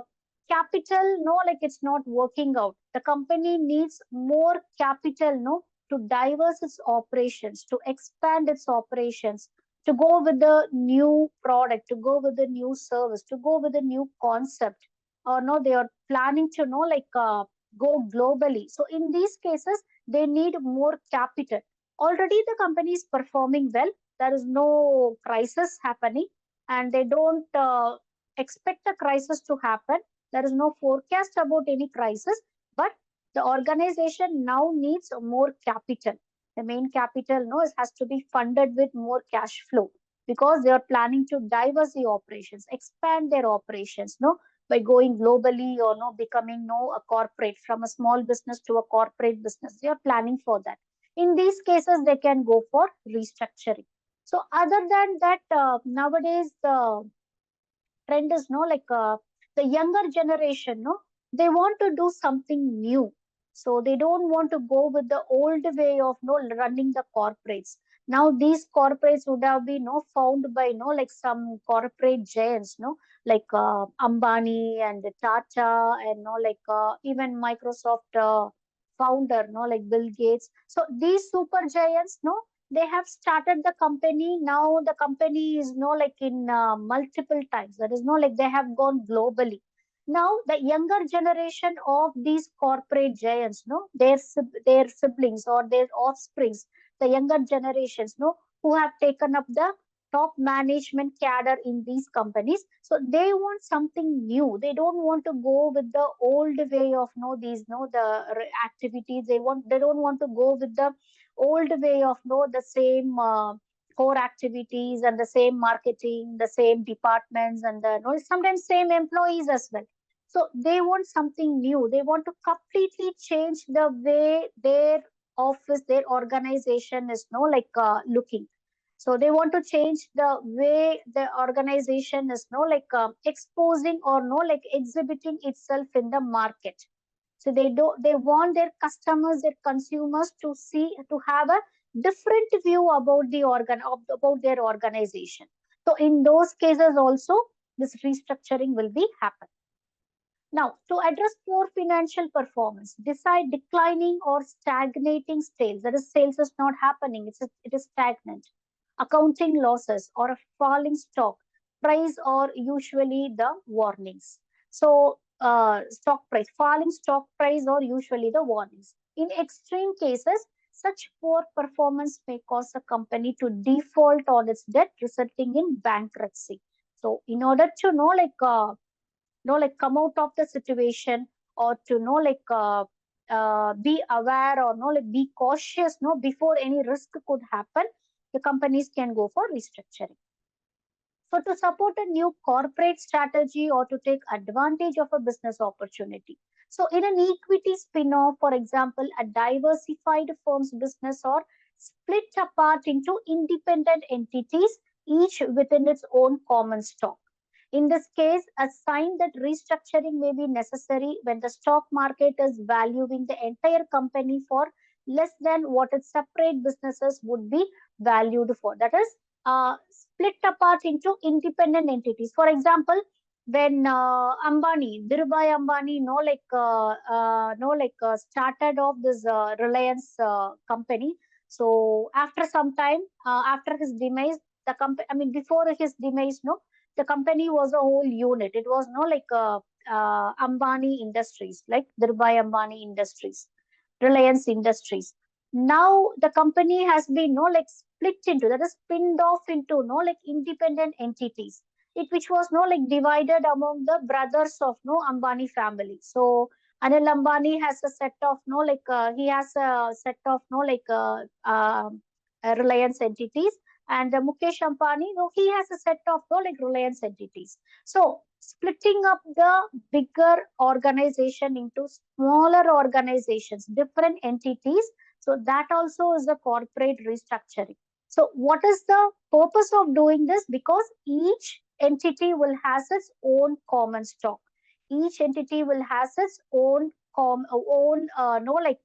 capital, it's not working out. The company needs more capital, to diverse its operations, to expand its operations, to go with the new product, to go with the new service, to go with the new concept. Or no, they are planning to go globally. So in these cases, they need more capital. Already the company is performing well. There is no crisis happening, and they don't expect a crisis to happen. There is no forecast about any crisis, but the organization now needs more capital. The main capital has to be funded with more cash flow, because they are planning to diverse the operations, expand their operations, by going globally, or becoming a corporate, from a small business to a corporate business. They are planning for that. In these cases, they can go for restructuring. So other than that, nowadays the trend is the younger generation, they want to do something new. So they don't want to go with the old way of running the corporates. Now these corporates would have been found by some corporate giants, like Ambani and Tata, and even Microsoft founder, like Bill Gates. So these super giants, They have started the company. Now the company is no like in multiple times. That is no like they have gone globally. Now the younger generation of these corporate giants, no, their siblings or their offsprings, the younger generations, no, who have taken up the top management cadre in these companies. So they want something new. They don't want to go with the old way of no these no the activities. They don't want to go with the old way of no the same core activities and the same marketing, the same departments, and the no, sometimes same employees as well. So they want something new. They want to completely change the way their office, their organization is no like looking. So they want to change the way the organization is no like exposing or no like exhibiting itself in the market. So they want their customers, their consumers to see, to have a different view about about their organization. So in those cases also, this restructuring will be happen. Now, to address poor financial performance, decide declining or stagnating sales. That is, sales is not happening, it is stagnant. Accounting losses or a falling stock price are usually the warnings. So, stock price, falling stock price are usually the warnings. In extreme cases, such poor performance may cause a company to default on its debt, resulting in bankruptcy. So, in order to know, like come out of the situation, or to know be aware or be cautious before any risk could happen, the companies can go for restructuring. So to support a new corporate strategy or to take advantage of a business opportunity. So in an equity spin-off, for example, a diversified firm's business or split apart into independent entities, each within its own common stock. In this case, a sign that restructuring may be necessary when the stock market is valuing the entire company for less than what its separate businesses would be valued for. That is, split apart into independent entities. For example, when Dhirubhai Ambani, started off this Reliance company. So after some time, after his demise, the company, I mean, before his demise, no, the company was a whole unit. It was no like Ambani Industries, like Dhirubhai Ambani Industries, Reliance Industries. Now the company has been no like split into, that is spinned off into no like independent entities. It which was no like divided among the brothers of no Ambani family. So Anil Ambani has a set of no like he has a set of no like Reliance entities, and Mukesh Ambani, no, he has a set of no like Reliance entities. So splitting up the bigger organization into smaller organizations, different entities. So that also is a corporate restructuring. So what is the purpose of doing this? Because each entity will has its own common stock. Each entity will has its own own no like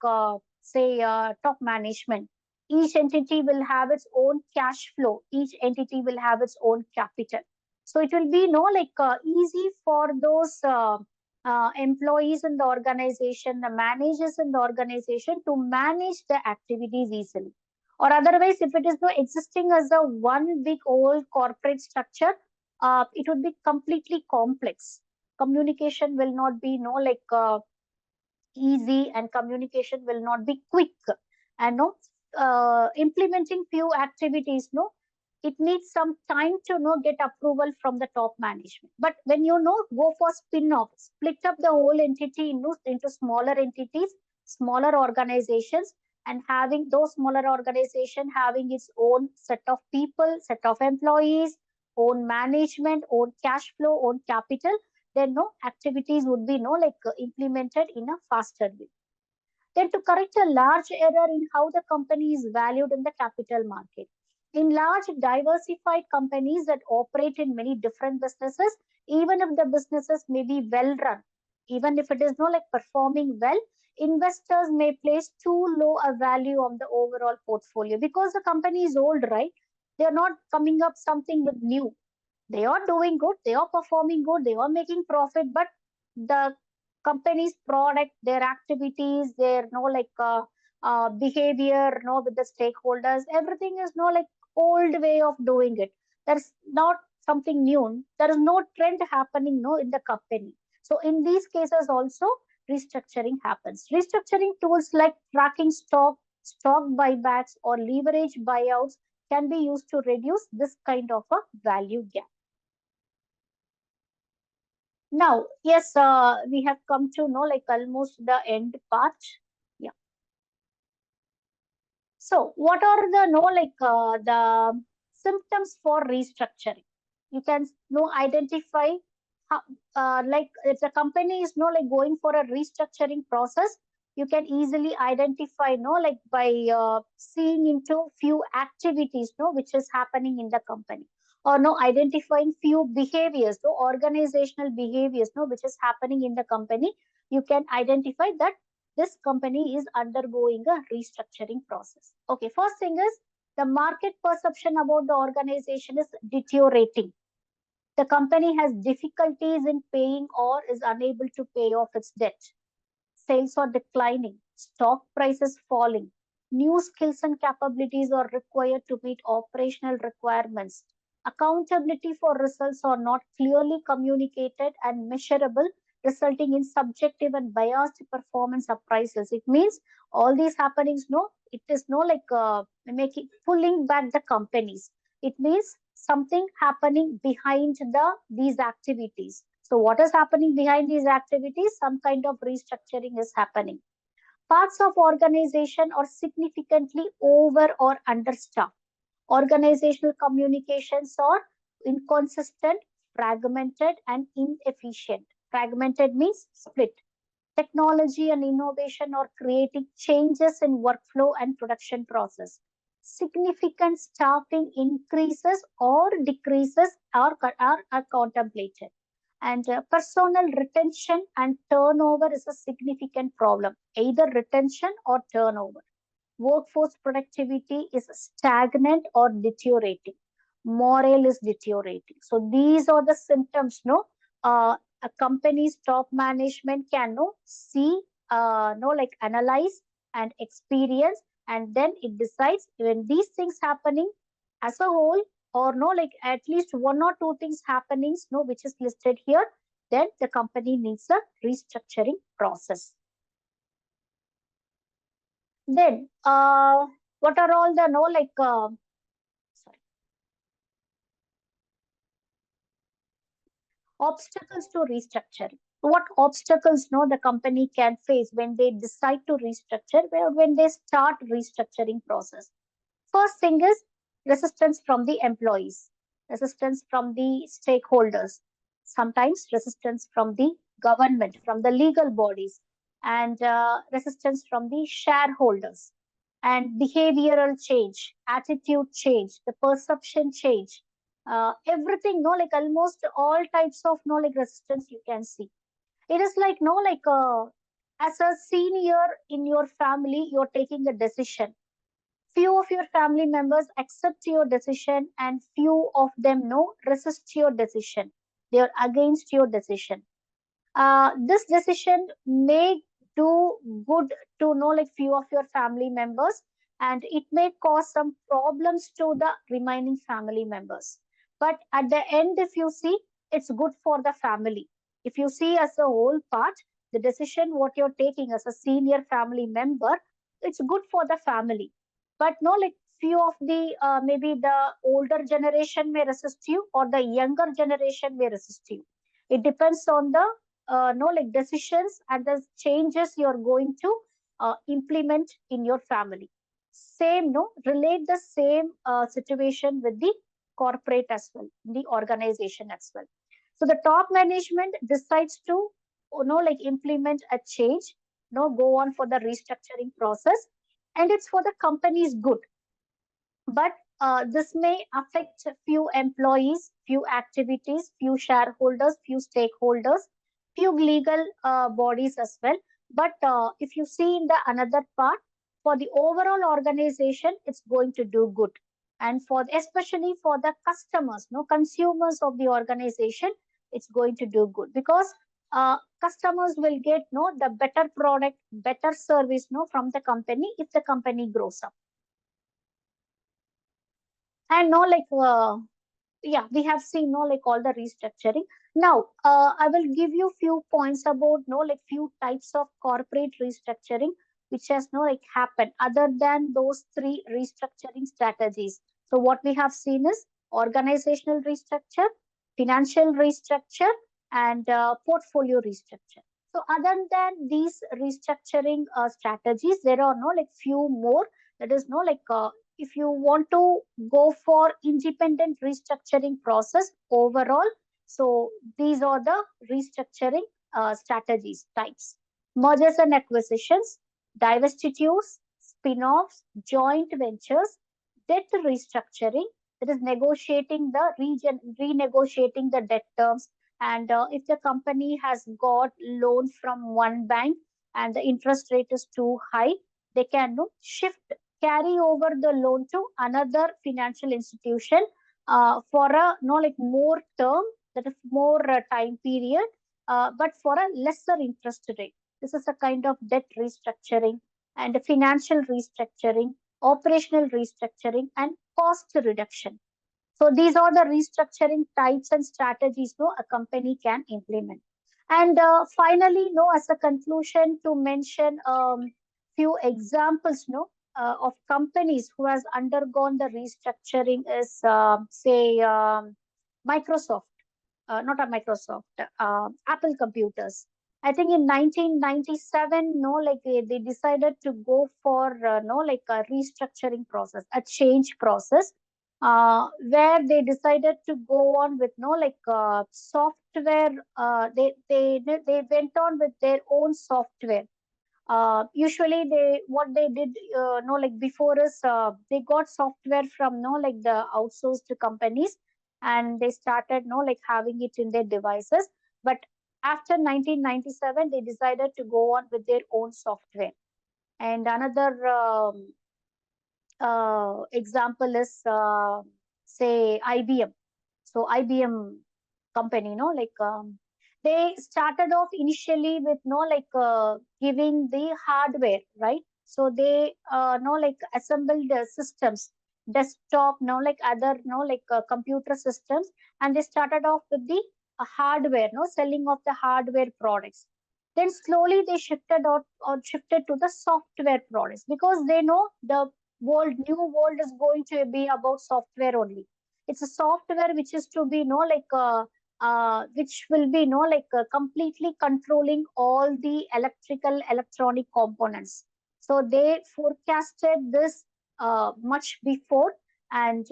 say top management. Each entity will have its own cash flow. Each entity will have its own capital. So it will be no like easy for those employees in the organization, the managers in the organization to manage the activities easily. Or otherwise, if it is no existing as a one big old corporate structure, it would be completely complex. Communication will not be no like easy, and communication will not be quick. And no, implementing few activities, no, it needs some time to get approval from the top management. But when go for spin-off, split up the whole entity into smaller entities, smaller organizations, and having those smaller organization having its own set of people, set of employees, own management, own cash flow, own capital, then no activities would be implemented in a faster way. Then to correct a large error in how the company is valued in the capital market. In large diversified companies that operate in many different businesses, even if the businesses may be well run, even if it is not like performing well, investors may place too low a value on the overall portfolio because the company is old, right? They are not coming up something with new. They are doing good, they are performing good, they are making profit, but the company's product, their activities, their behavior, with the stakeholders. Everything is like old way of doing it. There's not something new. There is no trend happening, in the company. So in these cases also, restructuring happens. Restructuring tools like tracking stock buybacks, or leverage buyouts can be used to reduce this kind of a value gap. Now, yes, we have come to know like almost the end part. Yeah. So, what are the the symptoms for restructuring? You can identify how, like if the company is like going for a restructuring process, you can easily identify like by seeing into few activities which is happening in the company, or identifying few behaviors, organizational behaviors which is happening in the company. You can identify that this company is undergoing a restructuring process. Okay, first thing is the market perception about the organization is deteriorating. The company has difficulties in paying or is unable to pay off its debt. Sales are declining, stock prices falling, new skills and capabilities are required to meet operational requirements. Accountability for results are not clearly communicated and measurable, resulting in subjective and biased performance appraisals. It means all these happenings, it is like making pulling back the companies. It means something happening behind these activities. So what is happening behind these activities? Some kind of restructuring is happening. Parts of organization are significantly over or understaffed. Organizational communications are inconsistent, fragmented, and inefficient. Fragmented means split. Technology and innovation are creating changes in workflow and production process. Significant staffing increases or decreases are contemplated. And personnel retention and turnover is a significant problem, either retention or turnover. Workforce productivity is stagnant or deteriorating. Morale is deteriorating. So these are the symptoms, a company's top management can see, like analyze and experience, and then it decides when these things happening as a whole, or like at least one or two things happening, which is listed here, then the company needs a restructuring process. Then, what are all the sorry, obstacles to restructuring? What obstacles the company can face when they decide to restructure, when they start restructuring process? First thing is resistance from the employees, resistance from the stakeholders, sometimes resistance from the government, from the legal bodies, and resistance from the shareholders, and behavioral change, attitude change, the perception change, everything, like almost all types of like resistance you can see. It is like as a senior in your family, you're taking a decision. Few of your family members accept your decision, and few of them resist your decision. They are against your decision. This decision may do good to like few of your family members, and it may cause some problems to the remaining family members. But at the end, if you see, it's good for the family. If you see as a whole part, the decision what you're taking as a senior family member, it's good for the family. But like few of the maybe the older generation may resist you, or the younger generation may resist you. It depends on the like decisions and the changes you're going to implement in your family. Same, relate the same situation with the corporate as well, the organization as well. So the top management decides to like implement a change, go on for the restructuring process, and it's for the company's good. But this may affect few employees, few activities, few shareholders, few stakeholders, few legal bodies as well. But if you see in the another part, for the overall organization, it's going to do good. And for especially for the customers, consumers of the organization, it's going to do good, because customers will get the better product, better service from the company if the company grows up. And yeah, we have seen like all the restructuring. Now I will give you few points about like few types of corporate restructuring which has like happened other than those three restructuring strategies. So what we have seen is organizational restructure, financial restructure, and portfolio restructure. So other than these restructuring strategies, there are like few more. That is if you want to go for independent restructuring process overall, so these are the restructuring strategies types: mergers and acquisitions, divestitures, spin-offs, joint ventures, debt restructuring, that is negotiating the renegotiating the debt terms. And if the company has got loan from one bank and the interest rate is too high, they can shift, carry over the loan to another financial institution for a like more term, that is more time period, but for a lesser interest rate. This is a kind of debt restructuring and financial restructuring, operational restructuring, and cost reduction. So these are the restructuring types and strategies a company can implement. And finally, as a conclusion, to mention few examples of companies who has undergone the restructuring is say Microsoft, not a Microsoft, Apple Computers. I think in 1997, like they decided to go for like a restructuring process, a change process, where they decided to go on with like software. They went on with their own software. Usually they what they did like before is they got software from like the outsourced companies, and they started like having it in their devices. But after 1997 they decided to go on with their own software. And another example is say IBM. So IBM company, they started off initially with like giving the hardware, right? So they like assembled the systems, desktop, like other like computer systems, and they started off with the hardware, selling of the hardware products. Then slowly they shifted out or shifted to the software products, because they know the new world is going to be about software only. It's a software which is to be like which will be like completely controlling all the electrical electronic components. So they forecasted this much before and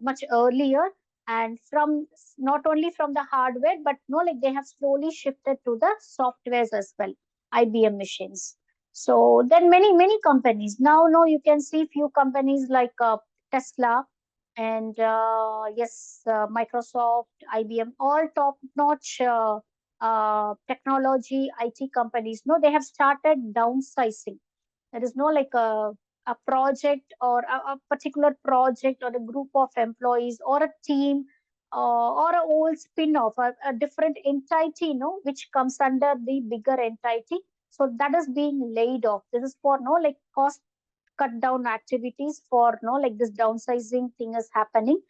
much earlier, and from not only from the hardware, but like they have slowly shifted to the softwares as well, IBM machines. So then many companies now, you can see few companies like Tesla, and yes, Microsoft, IBM, all top-notch technology IT companies. No, they have started downsizing. There is no like a project or a particular project or a group of employees or a team or a whole spin-off, a different entity, which comes under the bigger entity. So that is being laid off. This is for like cost cut down activities, for like this downsizing thing is happening.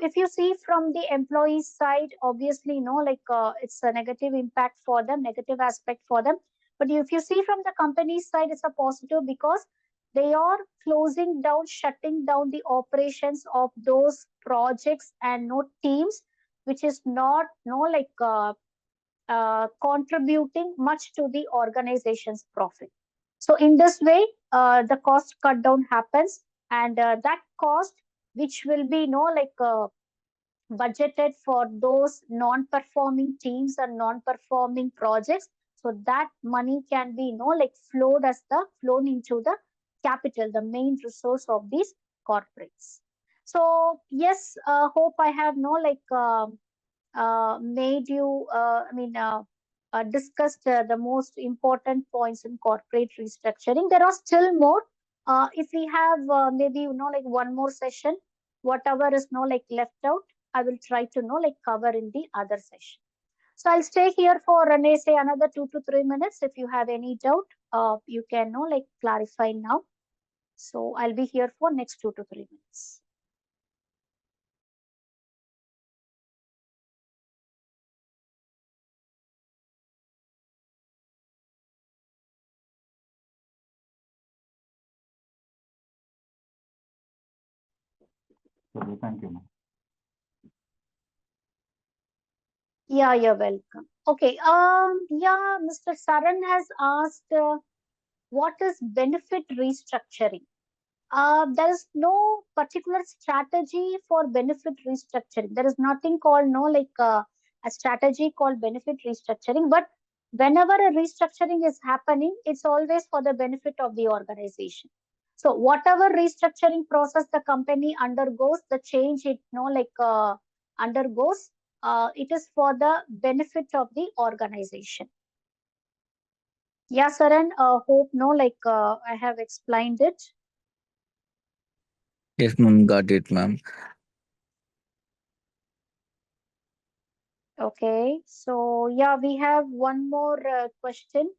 If you see from the employee side, obviously like it's a negative impact for them, negative aspect for them. But if you see from the company side, it's a positive, because they are closing down, shutting down the operations of those projects and teams which is not like contributing much to the organization's profit. So in this way, the cost cut down happens, and that cost, which will be like budgeted for those non-performing teams and non-performing projects, so that money can be like flown into the capital, the main resource of these corporates. So yes, hope I have like made you, discussed the most important points in corporate restructuring. There are still more. If we have maybe, like one more session, whatever is like left out, I will try to like cover in the other session. So I'll stay here for say another 2 to 3 minutes. If you have any doubt, you can like clarify now. So I'll be here for next 2 to 3 minutes. Okay, thank you, ma'am. Yeah, you're welcome. Okay. Yeah, Mr. Saran has asked, what is benefit restructuring? There is no particular strategy for benefit restructuring. There is nothing called a strategy called benefit restructuring. But whenever a restructuring is happening, it's always for the benefit of the organization. So whatever restructuring process the company undergoes, the change it undergoes, it is for the benefit of the organization. Yeah, Saran. Hope I have explained it. Yes, ma'am, got it, ma'am. Okay, so yeah, we have one more question.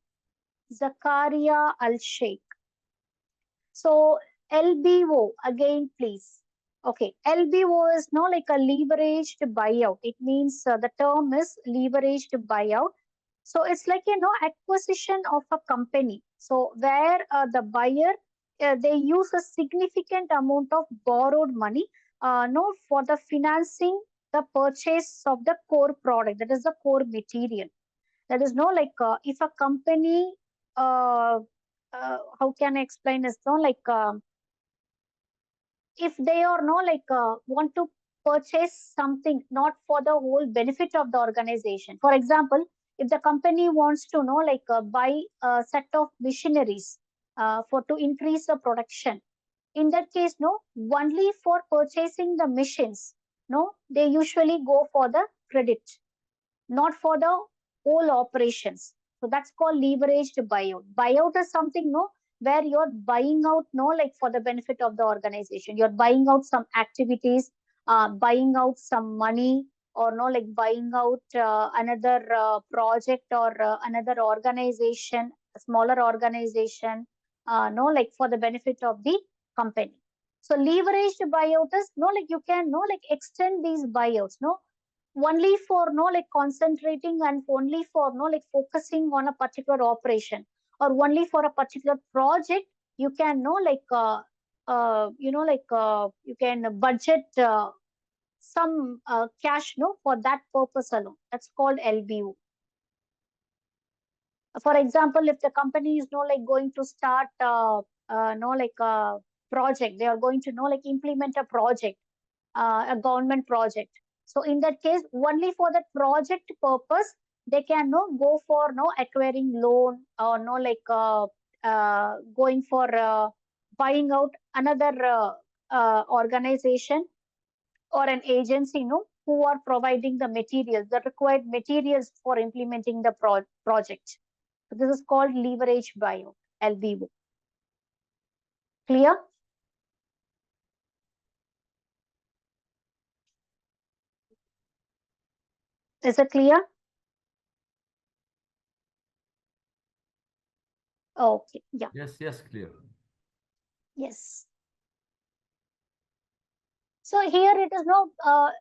Zakaria Al Sheikh. So LBO again, please. Okay, LBO is no like a leveraged buyout. It means the term is leveraged buyout. So it's like acquisition of a company. So where the buyer they use a significant amount of borrowed money, no, for the financing the purchase of the core product. That is the core material. That is no if a company how can I explain this? No, if they are no want to purchase something not for the whole benefit of the organization. For example, if the company wants to know buy a set of machineries for to increase the production, in that case, no, only for purchasing the machines, no, they usually go for the credit, not for the whole operations. So that's called leveraged buyout. Buyout is something, no, where you're buying out, no, like for the benefit of the organization. You're buying out some activities, buying out some money, or no, like buying out another project or another organization, a smaller organization, no, like for the benefit of the company. So leveraged buyout is no, like you can no, like extend these buyouts, no, only for no like concentrating and only for no like focusing on a particular operation, or only for a particular project. You can know you can budget some cash, no, for that purpose alone. That's called LBO. For example, if the company is no like going to start no like a project, they are going to know like implement a project, a government project. So in that case, only for that project purpose, they can no go for no acquiring loan, or no going for buying out another organization or an agency, no, who are providing the materials, the required materials for implementing the project. So this is called leverage buyout, LBO. Clear? Is it clear? Okay. Yeah. Yes, yes, clear. Yes. So here it is no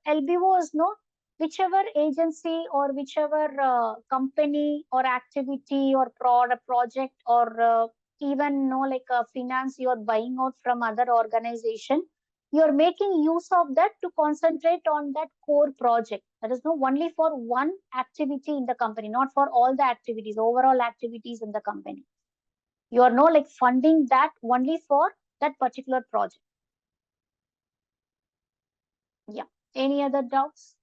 LBO is no whichever agency or whichever company or activity or product project or even no like a finance you are buying out from other organization. You are making use of that to concentrate on that core project. That is no only for one activity in the company, not for all the activities, overall activities in the company. You are no like funding that only for that particular project. Yeah. Any other doubts?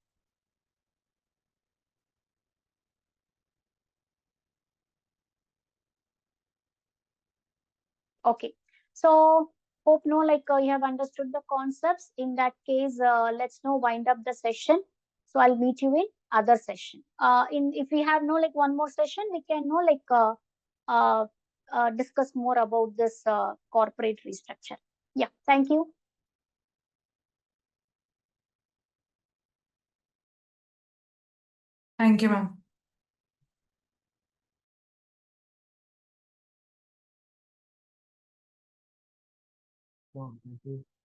Okay. So hope no you have understood the concepts. In that case, let's now wind up the session. So I'll meet you in other session. In if we have no one more session, we can no uh, discuss more about this corporate restructure. Yeah. Thank you. Thank you, ma'am. So, thank you.